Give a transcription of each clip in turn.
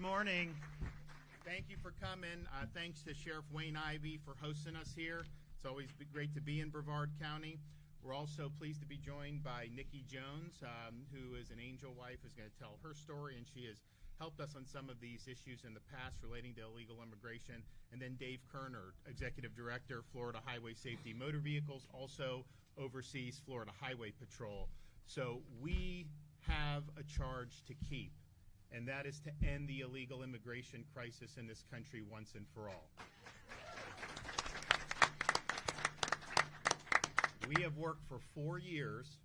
morning. Thank you for coming. Thanks to Sheriff Wayne Ivey for hosting us here. It's always great to be in Brevard County. We're also pleased to be joined by Nikki Jones, who is an angel wife, who's going to tell her story, and she has helped us on some of these issues in the past relating to illegal immigration. And then Dave Kerner, Executive Director, Florida Highway Safety Motor Vehicles, also oversees Florida Highway Patrol. So we have a charge to keep, and that is to end the illegal immigration crisis in this country once and for all. We have worked for 4 years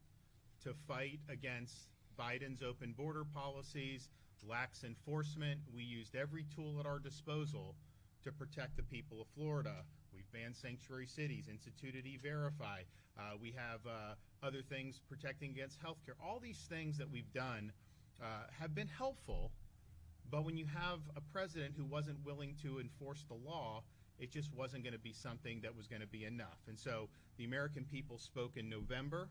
to fight against Biden's open border policies, lax enforcement. We used every tool at our disposal to protect the people of Florida. We've banned sanctuary cities, instituted E-Verify. We have other things protecting against health care. All these things that we've done have been helpful, but when you have a president who wasn't willing to enforce the law, it just wasn't going to be something that was going to be enough. And so the American people spoke in November.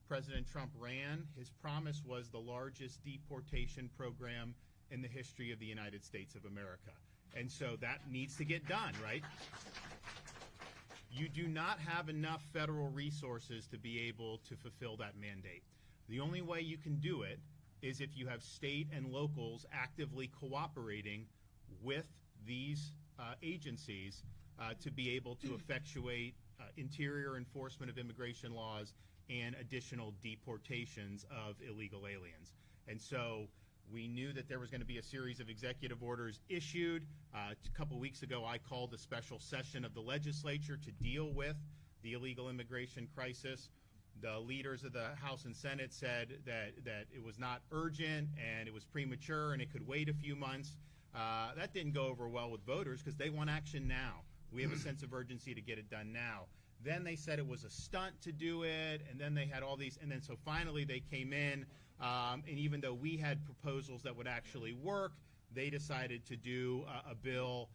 President Trump ran. His promise was the largest deportation program in the history of the United States of America. And so that needs to get done, right? You do not have enough federal resources to be able to fulfill that mandate. The only way you can do it is if you have state and locals actively cooperating with these agencies to be able to effectuate interior enforcement of immigration laws and additional deportations of illegal aliens. And so we knew that there was going to be a series of executive orders issued. A couple weeks ago, I called a special session of the legislature to deal with the illegal immigration crisis. The leaders of the House and Senate said that it was not urgent and it was premature and it could wait a few months. That didn't go over well with voters because they want action now. We have a sense of urgency to get it done now. Then they said it was a stunt to do it, and then they had all these, and then so finally they came in, and even though we had proposals that would actually work, they decided to do a bill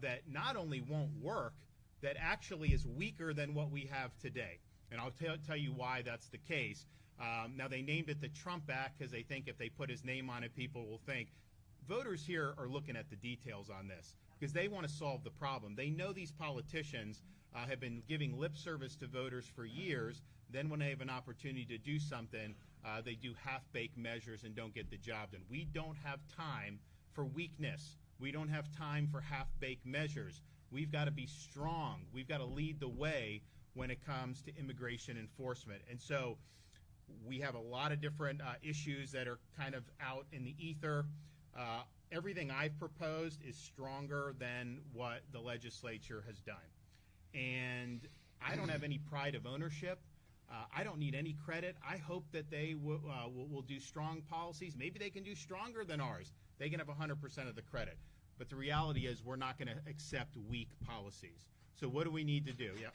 that not only won't work, that actually is weaker than what we have today. And I'll tell you why that's the case. Now, they named it the Trump Act because they think if they put his name on it, people will think. Voters here are looking at the details on this because they want to solve the problem. They know these politicians have been giving lip service to voters for years. Then when they have an opportunity to do something, they do half-baked measures and don't get the job done. We don't have time for weakness. We don't have time for half-baked measures. We've got to be strong. We've got to lead the way when it comes to immigration enforcement. And so we have a lot of different issues that are kind of out in the ether. Everything I've proposed is stronger than what the legislature has done. And I don't have any pride of ownership. I don't need any credit. I hope that they will do strong policies. Maybe they can do stronger than ours. They can have 100% of the credit. But the reality is we're not going to accept weak policies. So what do we need to do? Yep.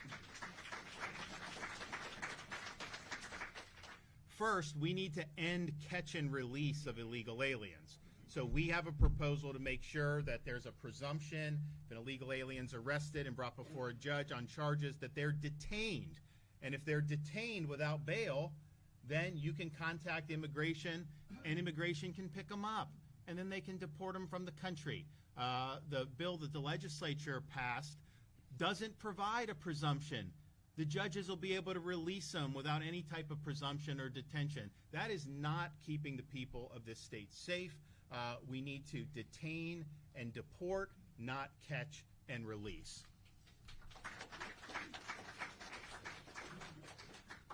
First, we need to end catch and release of illegal aliens. So we have a proposal to make sure that there's a presumption if an illegal alien's arrested and brought before a judge on charges that they're detained. And if they're detained without bail, then you can contact immigration and immigration can pick them up and then they can deport them from the country. The bill that the legislature passed doesn't provide a presumption. The judges will be able to release them without any type of presumption or detention. That is not keeping the people of this state safe. We need to detain and deport, not catch and release.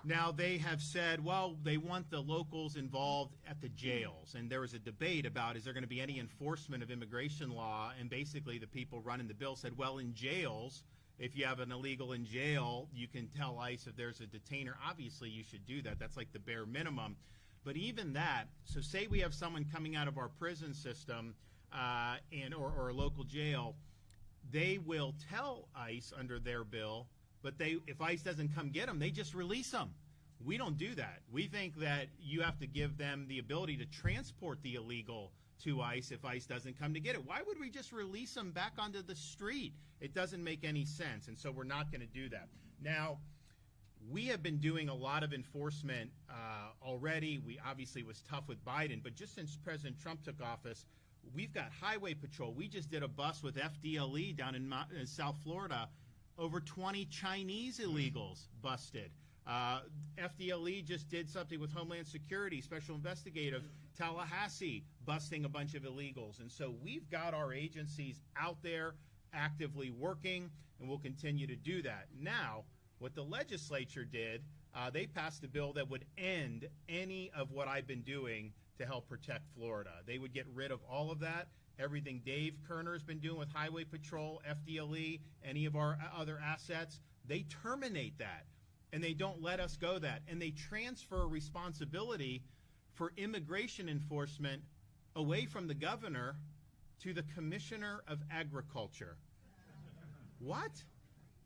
Now, they have said, well, they want the locals involved at the jails. And there was a debate about, is there going to be any enforcement of immigration law? And basically the people running the bill said, well, in jails, if you have an illegal in jail, you can tell ICE if there's a detainer. Obviously, you should do that. That's like the bare minimum. But even that, so say we have someone coming out of our prison system or a local jail, they will tell ICE under their bill, but if ICE doesn't come get them, they just release them. We don't do that. We think that you have to give them the ability to transport the illegal to ICE if ICE doesn't come to get it. Why would we just release them back onto the street? It doesn't make any sense, and so we're not going to do that. Now, we have been doing a lot of enforcement already. We obviously was tough with Biden, but just since President Trump took office, We've got highway patrol. We just did a bust with FDLE down in South Florida. Over 20 Chinese illegals busted. FDLE just did something with Homeland Security, Special Investigative Tallahassee, busting a bunch of illegals. And so we've got our agencies out there actively working, and we'll continue to do that. Now, what the legislature did, they passed a bill that would end any of what I've been doing to help protect Florida. They would get rid of all of that. Everything Dave Kerner's been doing with Highway Patrol, FDLE, any of our other assets, they terminate that. And they don't let us go that. And they transfer responsibility for immigration enforcement away from the governor to the Commissioner of Agriculture. What?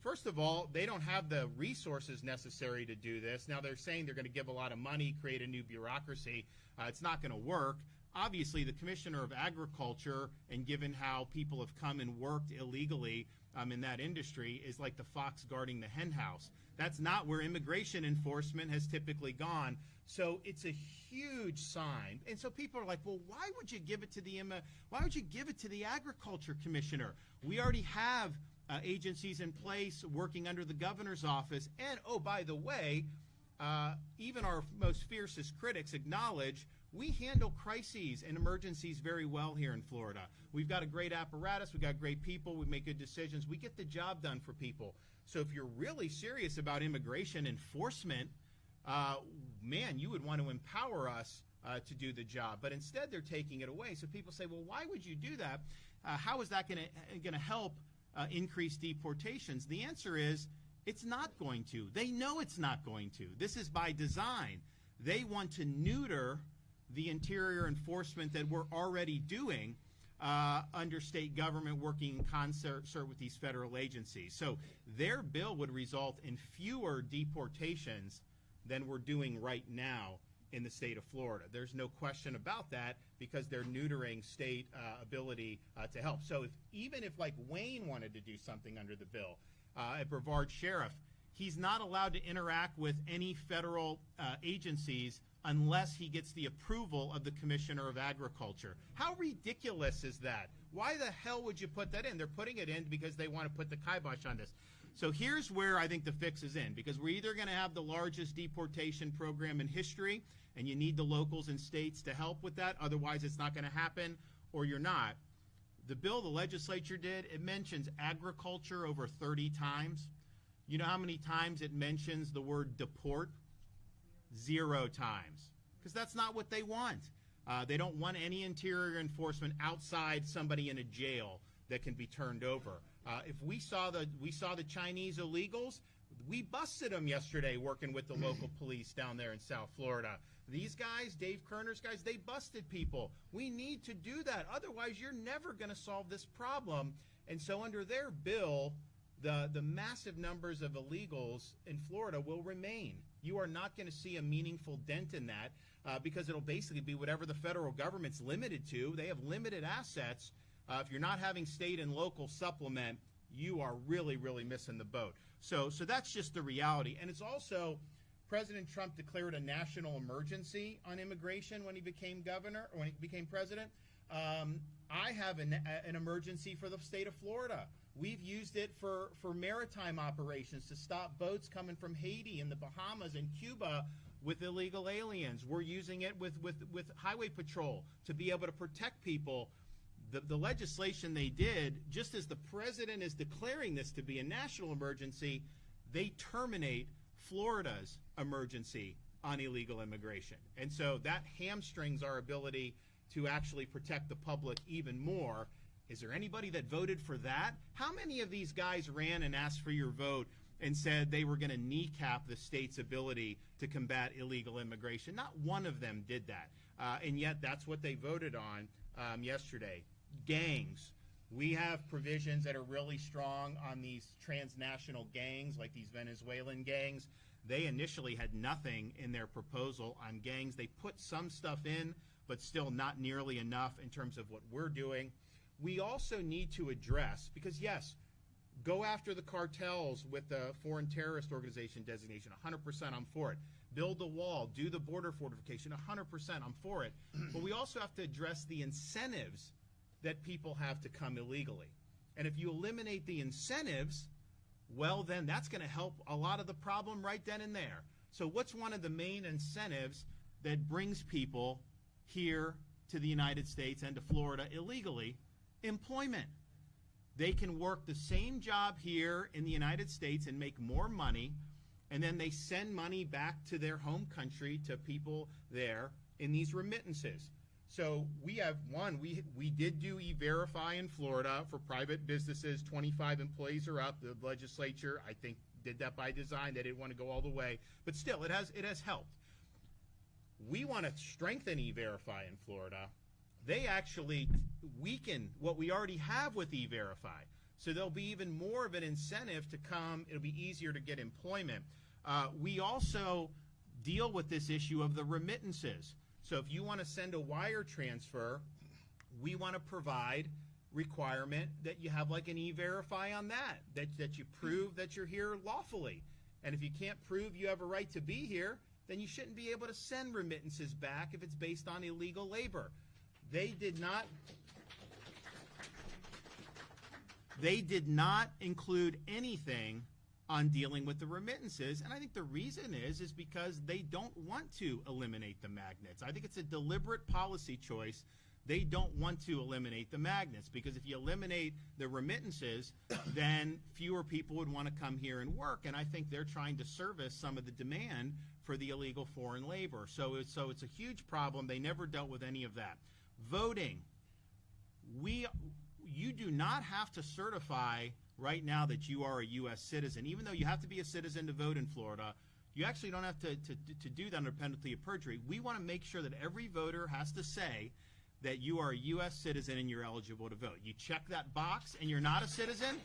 First of all, they don't have the resources necessary to do this. Now they're saying they're going to give a lot of money, create a new bureaucracy. It's not going to work. Obviously, the Commissioner of Agriculture, and given how people have come and worked illegally in that industry, is like the fox guarding the hen house. That's not where immigration enforcement has typically gone. So it's a huge sign. And so people are like, well, why would you give it to the Agriculture Commissioner? We already have agencies in place working under the governor's office. And, oh, by the way, even our most fiercest critics acknowledge we handle crises and emergencies very well here in Florida. We've got a great apparatus. We've got great people. We make good decisions. We get the job done for people. So if you're really serious about immigration enforcement, man, you would want to empower us to do the job. But instead, they're taking it away. So people say, well, why would you do that? How is that going to help increase deportations? The answer is it's not going to. They know it's not going to. This is by design. They want to neuter the interior enforcement that we're already doing under state government working in concert with these federal agencies. So their bill would result in fewer deportations than we're doing right now in the state of Florida. There's no question about that because they're neutering state ability to help. So even if like Wayne wanted to do something under the bill, at Brevard Sheriff, he's not allowed to interact with any federal agencies unless he gets the approval of the Commissioner of Agriculture. How ridiculous is that? Why the hell would you put that in? They're putting it in because they want to put the kibosh on this. So here's where I think the fix is in, because we're either going to have the largest deportation program in history, and you need the locals and states to help with that, otherwise it's not going to happen, or you're not. The bill the legislature did, it mentions agriculture over 30 times. You know how many times it mentions the word deport? 0 times, because that's not what they want. They don't want any interior enforcement outside somebody in a jail that can be turned over. If we saw the Chinese illegals, we busted them yesterday working with the local police down there in South Florida. These guys, Dave Kerner's guys, they busted people. We need to do that. Otherwise, you're never going to solve this problem. And so under their bill, the massive numbers of illegals in Florida will remain. You are not going to see a meaningful dent in that because it'll basically be whatever the federal government's limited to. They have limited assets. If you're not having state and local supplement, you are really, really missing the boat. So that's just the reality. And it's also, President Trump declared a national emergency on immigration when he became governor, or when he became president. I have an emergency for the state of Florida. We've used it for maritime operations to stop boats coming from Haiti and the Bahamas and Cuba with illegal aliens. We're using it with Highway Patrol to be able to protect people. The legislation they did, just as the president is declaring this to be a national emergency, they terminate Florida's emergency on illegal immigration. And so that hamstrings our ability to actually protect the public even more. Is there anybody that voted for that? How many of these guys ran and asked for your vote and said they were going to kneecap the state's ability to combat illegal immigration? Not one of them did that. And yet that's what they voted on yesterday. Gangs. We have provisions that are really strong on these transnational gangs, like these Venezuelan gangs. They initially had nothing in their proposal on gangs. They put some stuff in, but still not nearly enough in terms of what we're doing. We also need to address, because yes, go after the cartels with the foreign terrorist organization designation, 100% I'm for it. Build the wall, do the border fortification, 100% I'm for it. But we also have to address the incentives that people have to come illegally. And if you eliminate the incentives, well, then that's going to help a lot of the problem right then and there. So what's one of the main incentives that brings people here to the United States and to Florida illegally? Employment. They can work the same job here in the United States and make more money, and then they send money back to their home country to people there in these remittances. So we have one, we did do E-Verify in Florida for private businesses. 25 employees are up. The legislature, I think, did that by design. They didn't want to go all the way, but still, it has helped. We want to strengthen E-Verify in Florida. They actually weaken what we already have with E-Verify. So there'll be even more of an incentive to come. It'll be easier to get employment. We also deal with this issue of the remittances. So if you want to send a wire transfer, we want to provide requirement that you have like an E-Verify on that you prove that you're here lawfully. And if you can't prove you have a right to be here, then you shouldn't be able to send remittances back if it's based on illegal labor. They did not include anything on dealing with the remittances, and I think the reason is because they don't want to eliminate the magnets. I think it's a deliberate policy choice. They don't want to eliminate the magnets, because if you eliminate the remittances, then fewer people would want to come here and work, and I think they're trying to service some of the demand for the illegal foreign labor. So it's a huge problem. They never dealt with any of that. Voting. You do not have to certify right now that you are a U.S. citizen. Even though you have to be a citizen to vote in Florida, you actually don't have to do that under penalty of perjury. We want to make sure that every voter has to say that you are a U.S. citizen and you're eligible to vote. You check that box and you're not a citizen,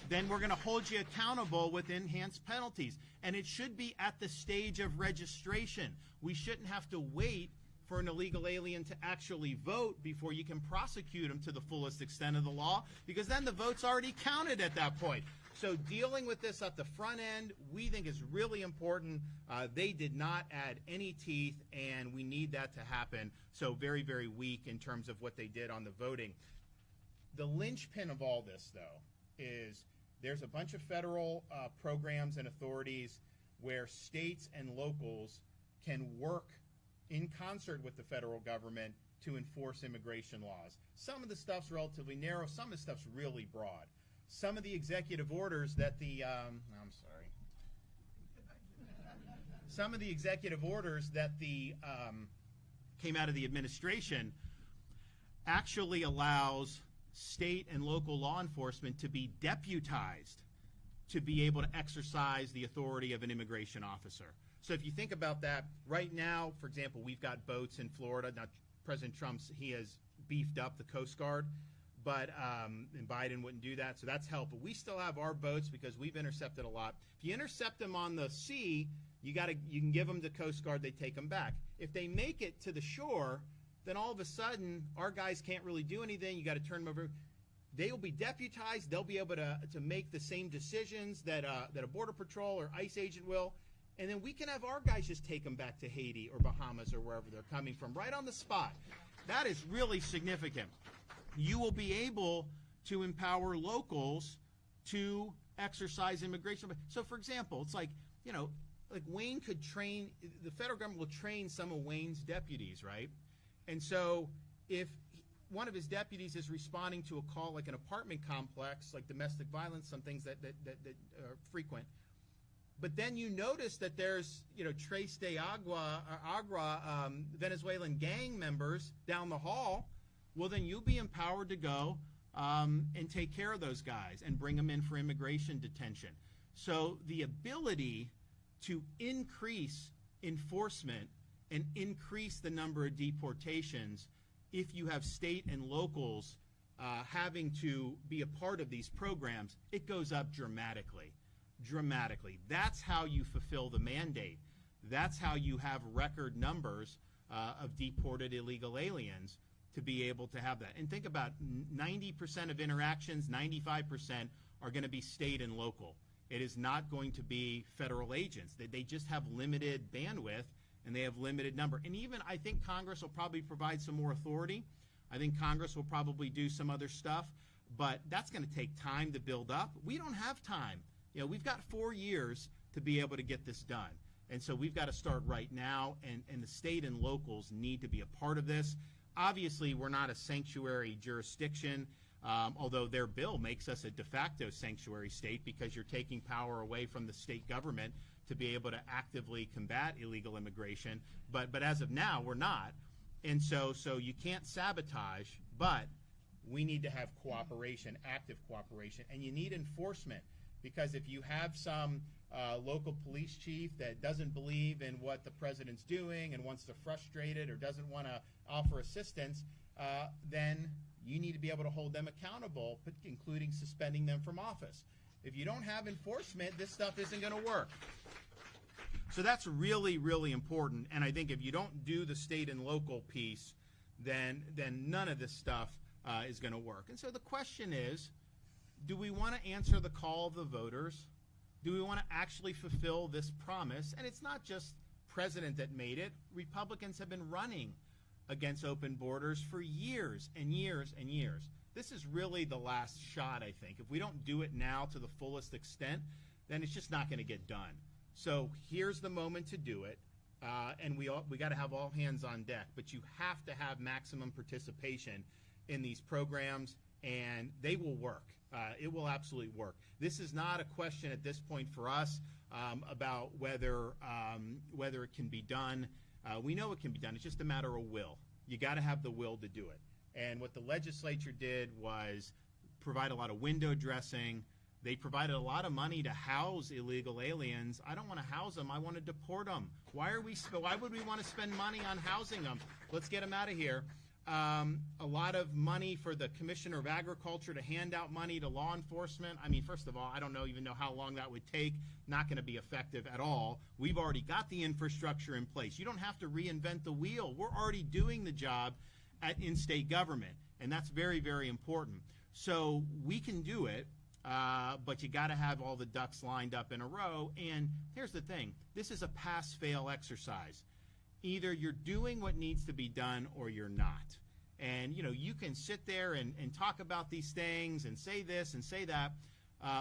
then we're going to hold you accountable with enhanced penalties. And it should be at the stage of registration. We shouldn't have to wait for an illegal alien to actually vote before you can prosecute them to the fullest extent of the law, because then the vote's already counted at that point. So dealing with this at the front end, we think is really important. They did not add any teeth, and we need that to happen. So very, very weak in terms of what they did on the voting. The linchpin of all this, though, is there's a bunch of federal programs and authorities where states and locals can work in concert with the federal government to enforce immigration laws. Some of the stuff's relatively narrow. Some of the stuff's really broad. Some of the executive orders that some of the executive orders that came out of the administration actually allows state and local law enforcement to be deputized to be able to exercise the authority of an immigration officer. So if you think about that, right now, for example, we've got boats in Florida. Now, President he has beefed up the Coast Guard, but and Biden wouldn't do that, so that's helped. But we still have our boats because we've intercepted a lot. If you intercept them on the sea, you can give them to Coast Guard, they take them back. If they make it to the shore, then all of a sudden, our guys can't really do anything. You got to turn them over. They will be deputized. They'll be able to make the same decisions that a Border Patrol or ICE agent will. And then we can have our guys just take them back to Haiti or Bahamas or wherever they're coming from, right on the spot. That is really significant. You will be able to empower locals to exercise immigration. So, for example, it's like Wayne could train, the federal government will train some of Wayne's deputies, right? And so if one of his deputies is responding to a call like an apartment complex, like domestic violence, some things that are frequent, but then you notice that there's, Tres de Agua, Venezuelan gang members down the hall, well, then you'll be empowered to go and take care of those guys and bring them in for immigration detention. So the ability to increase enforcement and increase the number of deportations if you have state and locals having to be a part of these programs, it goes up dramatically. Dramatically. That's how you fulfill the mandate. That's how you have record numbers of deported illegal aliens to be able to have that. And think about 90% of interactions, 95% are going to be state and local. It is not going to be federal agents. They just have limited bandwidth and they have limited number. And even I think Congress will probably provide some more authority I think Congress will probably do some other stuff, but that's going to take time to build up. We don't have time. You know, we've got 4 years to be able to get this done. And so we've got to start right now, and the state and locals need to be a part of this. Obviously, we're not a sanctuary jurisdiction, although their bill makes us a de facto sanctuary state because you're taking power away from the state government to be able to actively combat illegal immigration. But as of now, we're not. And so you can't sabotage, but we need to have cooperation, active cooperation, and you need enforcement, because if you have some local police chief that doesn't believe in what the president's doing and wants to frustrate it or doesn't want to offer assistance, then you need to be able to hold them accountable, including suspending them from office. If you don't have enforcement, this stuff isn't going to work. So that's really, really important. And I think if you don't do the state and local piece, then none of this stuff is going to work. And so the question is, do we want to answer the call of the voters? Do we want to actually fulfill this promise? And it's not just president that made it. Republicans have been running against open borders for years and years and years. This is really the last shot, I think. If we don't do it now to the fullest extent, then it's just not going to get done. So here's the moment to do it, and we got to have all hands on deck. But you have to have maximum participation in these programs, and they will work. It will absolutely work. This is not a question at this point for us about whether it can be done. We know it can be done. It's just a matter of will. You got to have the will to do it. And what the legislature did was provide a lot of window dressing. They provided a lot of money to house illegal aliens. I don't want to house them. I want to deport them. Why would we want to spend money on housing them? Let's get them out of here. A lot of money for the Commissioner of Agriculture to hand out money to law enforcement. I mean, first of all, I don't even know how long that would take. Not going to be effective at all. We've already got the infrastructure in place. You don't have to reinvent the wheel. We're already doing the job in state government, and that's very, very important. So we can do it. But you got to have all the ducks lined up in a row. And here's the thing. This is a pass-fail exercise. Either you're doing what needs to be done or you're not. And, you know, you can sit there and talk about these things and say this and say that,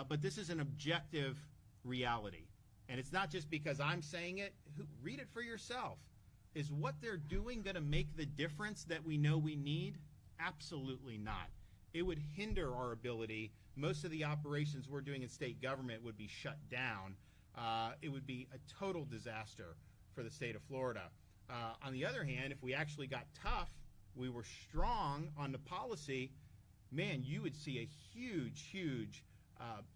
but this is an objective reality. And it's not just because I'm saying it. Read it for yourself. Is what they're doing going to make the difference that we know we need? Absolutely not. It would hinder our ability. Most of the operations we're doing in state government would be shut down. It would be a total disaster for the state of Florida. On the other hand, if we actually got tough, we were strong on the policy, man, you would see a huge, huge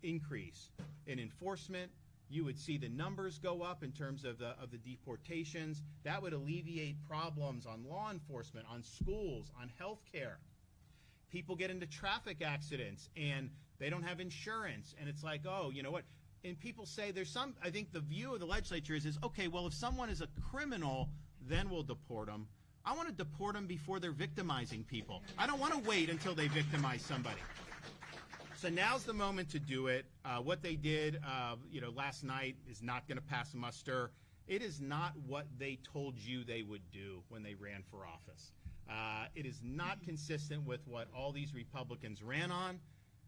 increase in enforcement. You would see the numbers go up in terms of the deportations. That would alleviate problems on law enforcement, on schools, on health care. People get into traffic accidents and they don't have insurance, and it's like, oh, you know what? And people say I think the view of the legislature is okay, well, if someone is a criminal, then we'll deport them. I want to deport them before they're victimizing people. I don't want to wait until they victimize somebody. So now's the moment to do it. What they did, last night is not going to pass muster. It is not what they told you they would do when they ran for office. It is not consistent with what all these Republicans ran on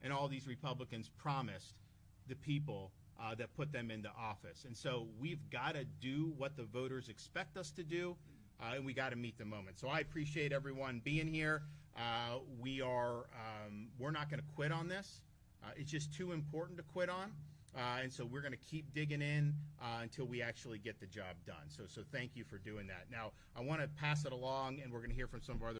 and all these Republicans promised the people that put them into office. And so we've got to do what the voters expect us to do, and we got to meet the moment. So I appreciate everyone being here. We're not going to quit on this. It's just too important to quit on. And so we're going to keep digging in until we actually get the job done. So thank you for doing that. Now, I want to pass it along, and we're going to hear from some of our other